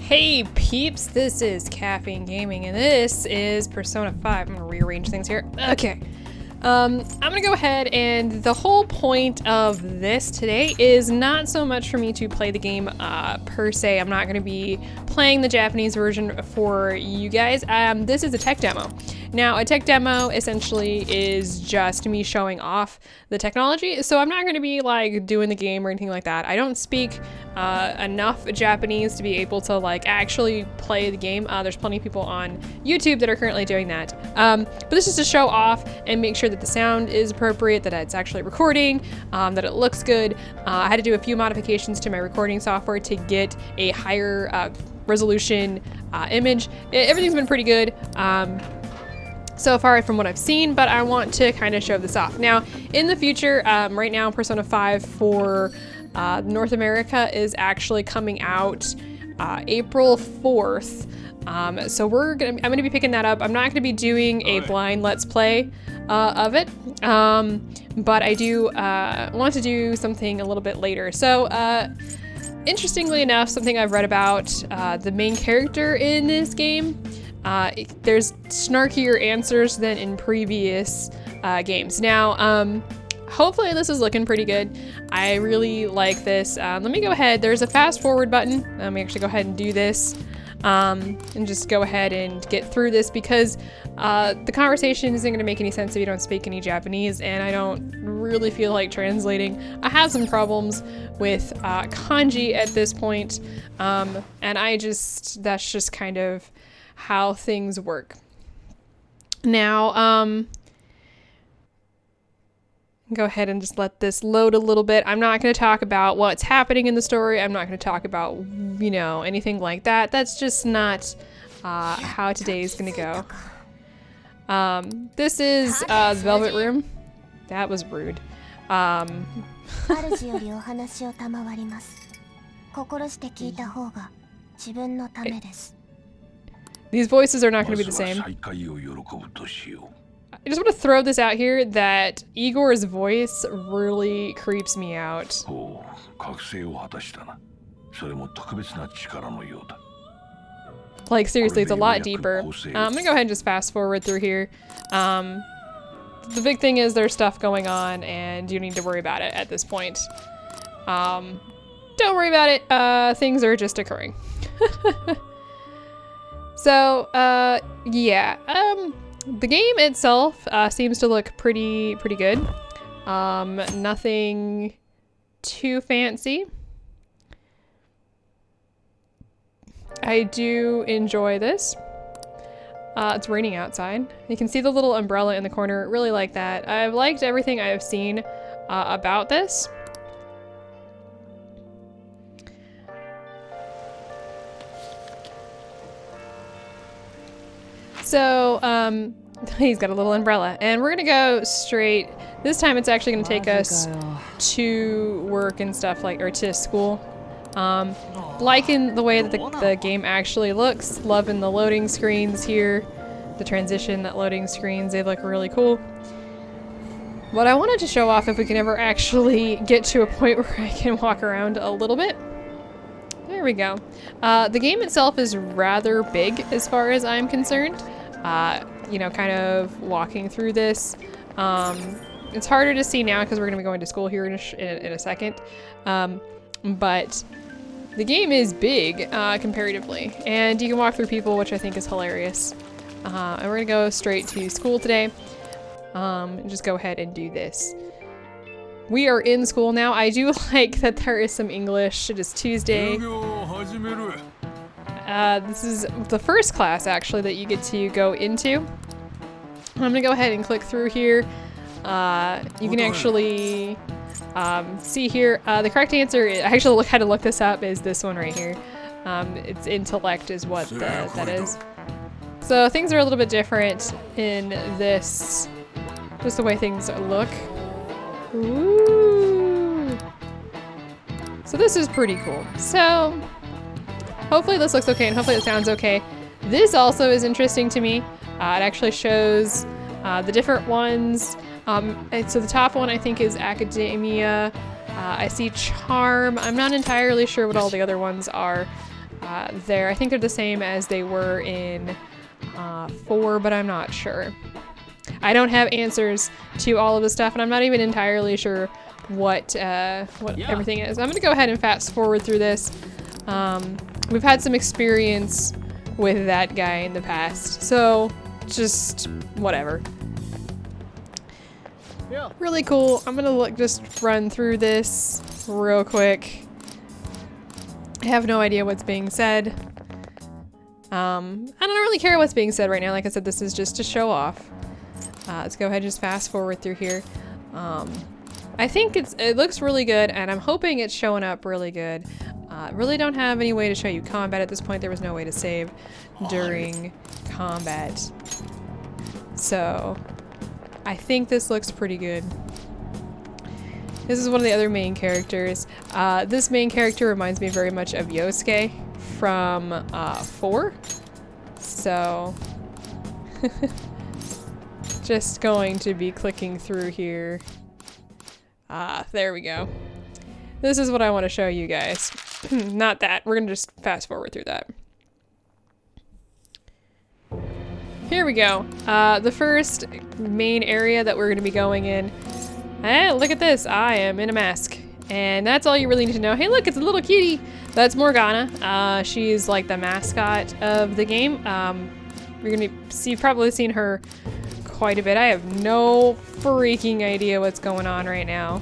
Hey peeps, this is Caffeine Gaming and this is Persona 5. I'm gonna rearrange things here. Okay. I'm gonna go ahead, and the whole point of this today is not so much for me to play the game per se. I'm not gonna be playing the Japanese version for you guys. This is a tech demo. Now, a tech demo essentially is just me showing off the technology, so I'm not going to be like doing the game or anything like that. I don't speak enough Japanese to be able to like actually play the game. There's plenty of people on YouTube that are currently doing that. But this is to show off and make sure that the sound is appropriate, that it's actually recording, that it looks good. I had to do a few modifications to my recording software to get a higher resolution image. Everything's been pretty good so far from what I've seen, but I want to kind of show this off. Now, in the future, right now, Persona 5 for North America is actually coming out April 4th. So I'm gonna be picking that up. I'm not gonna be doing a blind Let's Play of it, but I do want to do something a little bit later. So, interestingly enough, something I've read about the main character in this game, there's snarkier answers than in previous games. Now, hopefully this is looking pretty good. I really like this. Let me go ahead. There's a fast forward button. Let me actually go ahead and do this and just go ahead and get through this because the conversation isn't going to make any sense if you don't speak any Japanese, and I don't really feel like translating. I have some problems with kanji at this point, and that's just kind of how things work. Now, go ahead and just let this load a little bit. I'm not going to talk about what's happening in the story. I'm not going to talk about, you know, anything like that. That's just not how today is going to go. This is the Velvet Room. That was rude. These voices are not going to be the same. I just want to throw this out here that Igor's voice really creeps me out. Like, seriously, it's a lot deeper. I'm gonna go ahead and just fast forward through here. The big thing is there's stuff going on and you need to worry about it at this point. Don't worry about it. Things are just occurring. So, yeah, the game itself seems to look pretty good. Nothing too fancy. I do enjoy this. It's raining outside. You can see the little umbrella in the corner. Really like that. I've liked everything I've seen about this. So, he's got a little umbrella, and we're gonna go straight. This time it's actually gonna take us to work and stuff, like, or to school. Liking the way that the game actually looks, loving the loading screens here, the transition, that loading screens, they look really cool. What I wanted to show off, if we can ever actually get to a point where I can walk around a little bit. There we go. The game itself is rather big as far as I'm concerned. You know, kind of walking through this. It's harder to see now because we're going to be going to school here in a second. But the game is big comparatively, and you can walk through people, which I think is hilarious. And we're going to go straight to school today. And just go ahead and do this. We are in school now. I do like that there is some English. It is Tuesday. This is the first class, actually, that you get to go into. I'm gonna go ahead and click through here. You can actually see here, the correct answer, I actually had to look this up, is this one right here. It's intellect is what that is. So things are a little bit different in this, just the way things look. Ooh. So this is pretty cool. So hopefully this looks okay, and hopefully it sounds okay. This also is interesting to me. It actually shows the different ones. So the top one I think is Academia. I see Charm. I'm not entirely sure what all the other ones are. there. I think they're the same as they were in 4, but I'm not sure. I don't have answers to all of the stuff, and I'm not even entirely sure what everything is. I'm gonna go ahead and fast forward through this. We've had some experience with that guy in the past, so just whatever. Yeah. Really cool. I'm gonna just run through this real quick. I have no idea what's being said. I don't really care what's being said right now. Like I said, this is just to show off. Let's go ahead and just fast forward through here. I think it looks really good, and I'm hoping it's showing up really good. Really don't have any way to show you combat at this point. There was no way to save during combat. So I think this looks pretty good. This is one of the other main characters. This main character reminds me very much of Yosuke from 4. So just going to be clicking through here. There we go. This is what I want to show you guys. Not that. We're gonna just fast forward through that. Here we go. The first main area that we're gonna be going in. Look at this. I am in a mask. And that's all you really need to know. Hey, look, it's a little kitty. That's Morgana. She's like the mascot of the game. You've probably seen her quite a bit. I have no freaking idea what's going on right now.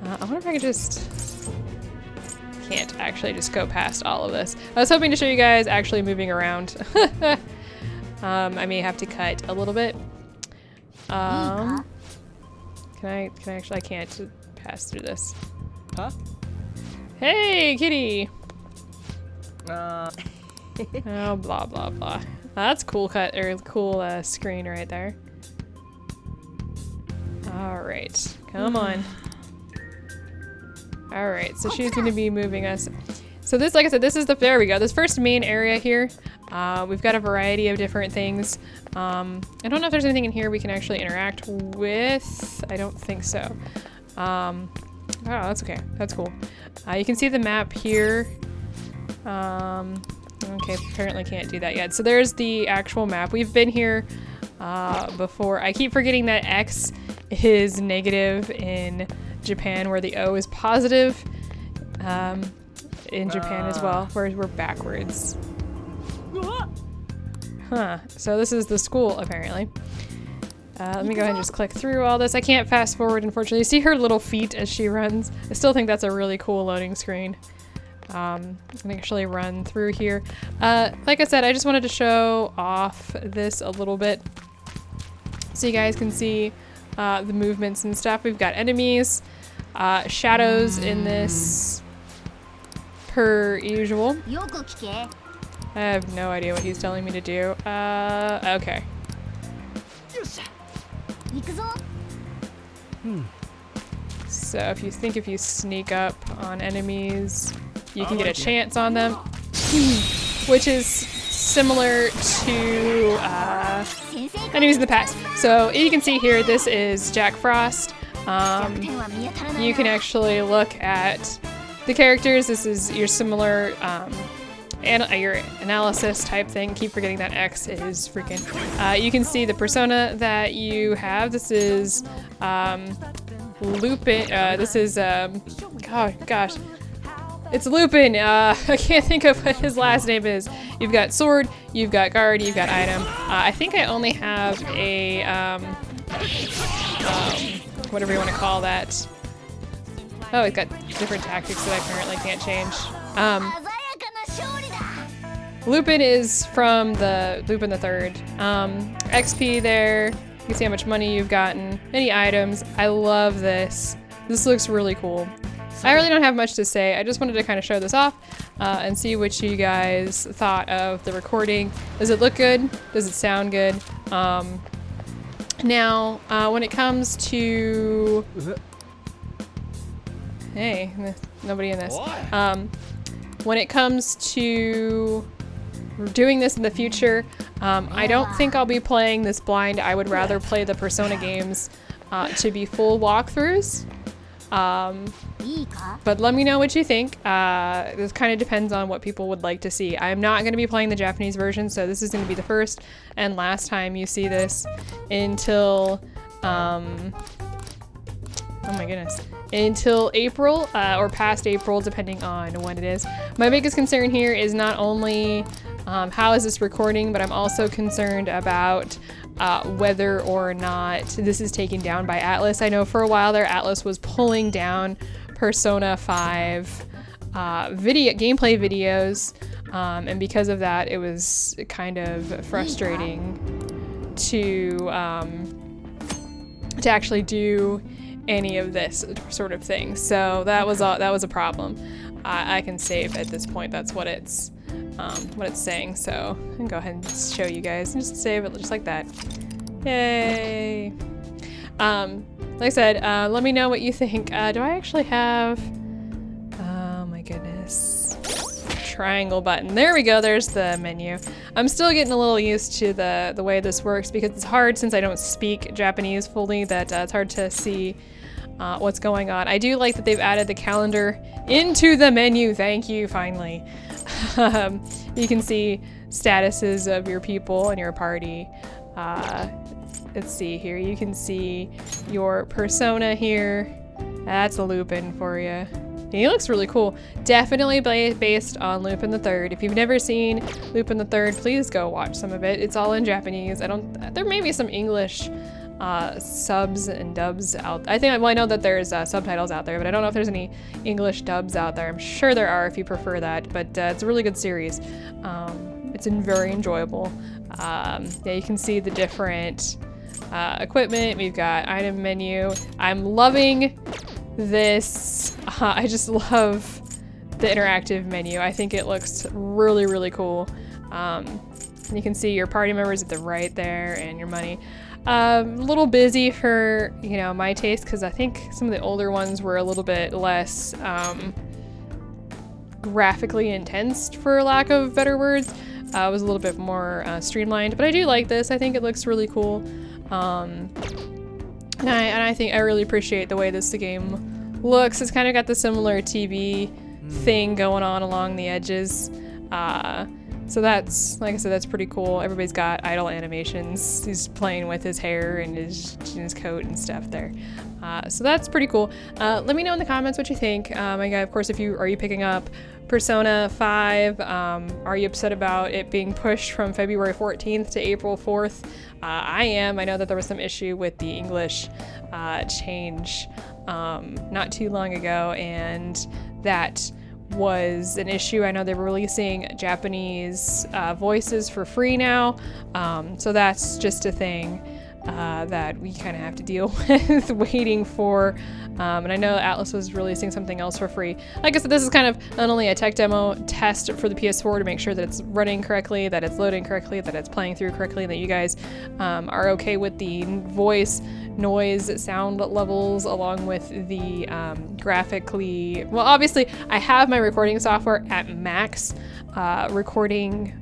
I wonder if I could just... Can't actually just go past all of this. I was hoping to show you guys actually moving around. I may have to cut a little bit. Can I actually, I can't pass through this. Huh? Hey, kitty! Oh, blah, blah, blah. That's cool cool screen right there. All right, come on. All right, so she's gonna be moving us. So this, like I said, this is there we go. This first main area here, we've got a variety of different things. I don't know if there's anything in here we can actually interact with. I don't think so. Oh, that's okay. That's cool. You can see the map here. Okay, apparently can't do that yet. So there's the actual map. We've been here before. I keep forgetting that X is negative in Japan, where the O is positive in Japan as well, whereas we're backwards. Huh. So this is the school, apparently. Let me go ahead and just click through all this. I can't fast forward, unfortunately. You see her little feet as she runs. I still think that's a really cool loading screen. I can actually run through here. Like I said, I just wanted to show off this a little bit so you guys can see the movements and stuff. We've got enemies, shadows in this per usual. I have no idea what he's telling me to do. Okay. So if you sneak up on enemies, you can get a chance on them, which is similar to enemies in the past. So you can see here, this is Jack Frost. You can actually look at the characters. This is your similar your analysis type thing. Keep forgetting that X is freaking. You can see the persona that you have. This is Lupin. This is oh gosh, it's Lupin. I can't think of what his last name is. You've got sword, you've got guard, you've got item. I think I only have a whatever you want to call that. Oh, it's got different tactics that I apparently can't change. Lupin is from the Lupin the Third. XP there. You can see how much money you've gotten. Any items. I love this. This looks really cool. I really don't have much to say. I just wanted to kind of show this off and see what you guys thought of the recording. Does it look good? Does it sound good? Now, when it comes to... Hey, nobody in this. When it comes to doing this in the future, I don't think I'll be playing this blind. I would rather play the Persona games to be full walkthroughs. But let me know what you think. This kind of depends on what people would like to see. I'm not going to be playing the Japanese version, so this is going to be the first and last time you see this until, oh my goodness, until April or past April, depending on when it is. My biggest concern here is not only how is this recording, but I'm also concerned about whether or not this is taken down by Atlus. I know for a while there, Atlus was pulling down Persona 5 gameplay videos, and because of that, it was kind of frustrating to actually do any of this sort of thing. So that was a problem. I can save at this point. That's what it's saying. So I can go ahead and show you guys and just save it just like that. Yay! Like I said, let me know what you think. Do I actually have? Oh my goodness! Triangle button. There we go. There's the menu. I'm still getting a little used to the way this works because it's hard since I don't speak Japanese fully. That it's hard to see what's going on. I do like that they've added the calendar into the menu. Thank you, finally. You can see statuses of your people and your party. Let's see here. You can see your persona here. That's a Lupin for you. He looks really cool. Definitely based on Lupin the Third. If you've never seen Lupin the Third, please go watch some of it. It's all in Japanese. There may be some English subs and dubs out. I know that there's subtitles out there, but I don't know if there's any English dubs out there. I'm sure there are if you prefer that, but it's a really good series. It's very enjoyable. Yeah, you can see the different equipment. We've got item menu. I'm loving this. I just love the interactive menu. I think it looks really, really cool. You can see your party members at the right there and your money. A little busy for, my taste, because I think some of the older ones were a little bit less graphically intense, for lack of better words. It was a little bit more streamlined, but I do like this. I think it looks really cool. And I think I really appreciate the way this game looks. It's kind of got the similar TV thing going on along the edges. So that's, like I said, that's pretty cool. Everybody's got idle animations. He's playing with his hair and his coat and stuff there. So that's pretty cool. Let me know in the comments what you think. Of course, are you picking up Persona 5? Are you upset about it being pushed from February 14th to April 4th? I am. I know that there was some issue with the English change not too long ago, and that was an issue. I know they're releasing Japanese voices for free now, so that's just a thing that we kind of have to deal with waiting for. And I know Atlus was releasing something else for free. Like I said, this is kind of not only a tech demo test for the PS4 to make sure that it's running correctly, that it's loading correctly, that it's playing through correctly, that you guys are okay with the voice, noise, sound levels, along with the graphically. Well, obviously, I have my recording software at max recording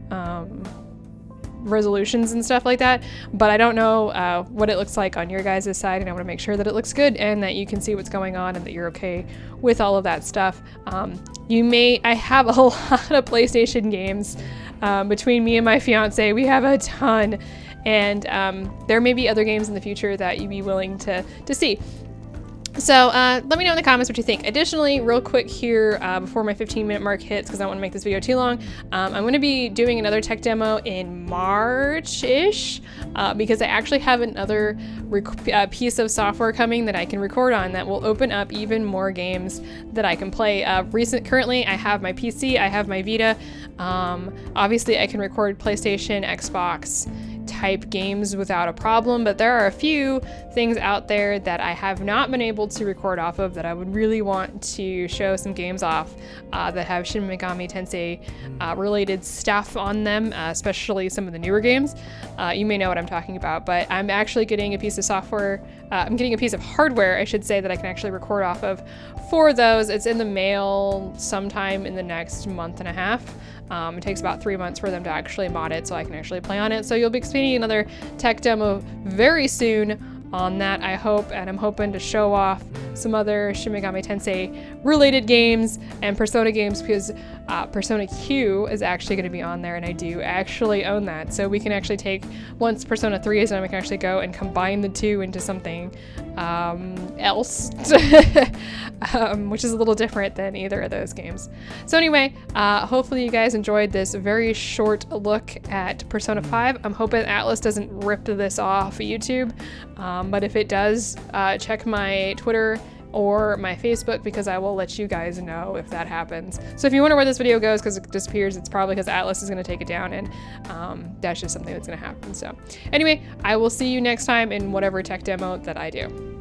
resolutions and stuff like that, but I don't know what it looks like on your guys' side, and I want to make sure that it looks good and that you can see what's going on and that you're okay with all of that stuff. I have a lot of PlayStation games. Between me and my fiance, we have a ton, and there may be other games in the future that you'd be willing to see. So let me know in the comments what you think. Additionally, real quick here, before my 15-minute mark hits, because I don't want to make this video too long, I'm going to be doing another tech demo in March-ish, because I actually have another piece of software coming that I can record on that will open up even more games that I can play. Currently, I have my PC, I have my Vita. Obviously, I can record PlayStation, Xbox type games without a problem, but there are a few things out there that I have not been able to record off of that I would really want to show some games off that have Shin Megami Tensei related stuff on them, especially some of the newer games. You may know what I'm talking about, but I'm actually getting a piece of software, I'm getting a piece of hardware, I should say, that I can actually record off of for those. It's in the mail sometime in the next month and a half. It takes about 3 months for them to actually mod it so I can actually play on it. So you'll be expecting another tech demo very soon on that, I hope, and I'm hoping to show off some other Shin Megami Tensei related games and Persona games, because Persona Q is actually going to be on there, and I do actually own that. So we can actually take, once Persona 3 is done, we can actually go and combine the two into something else, which is a little different than either of those games. So anyway, hopefully you guys enjoyed this very short look at Persona 5. I'm hoping Atlus doesn't rip this off YouTube, but if it does, check my Twitter or my Facebook, because I will let you guys know if that happens. So if you wonder where this video goes because it disappears, it's probably because Atlus is going to take it down, and that's just something that's going to happen. So anyway, I will see you next time in whatever tech demo that I do.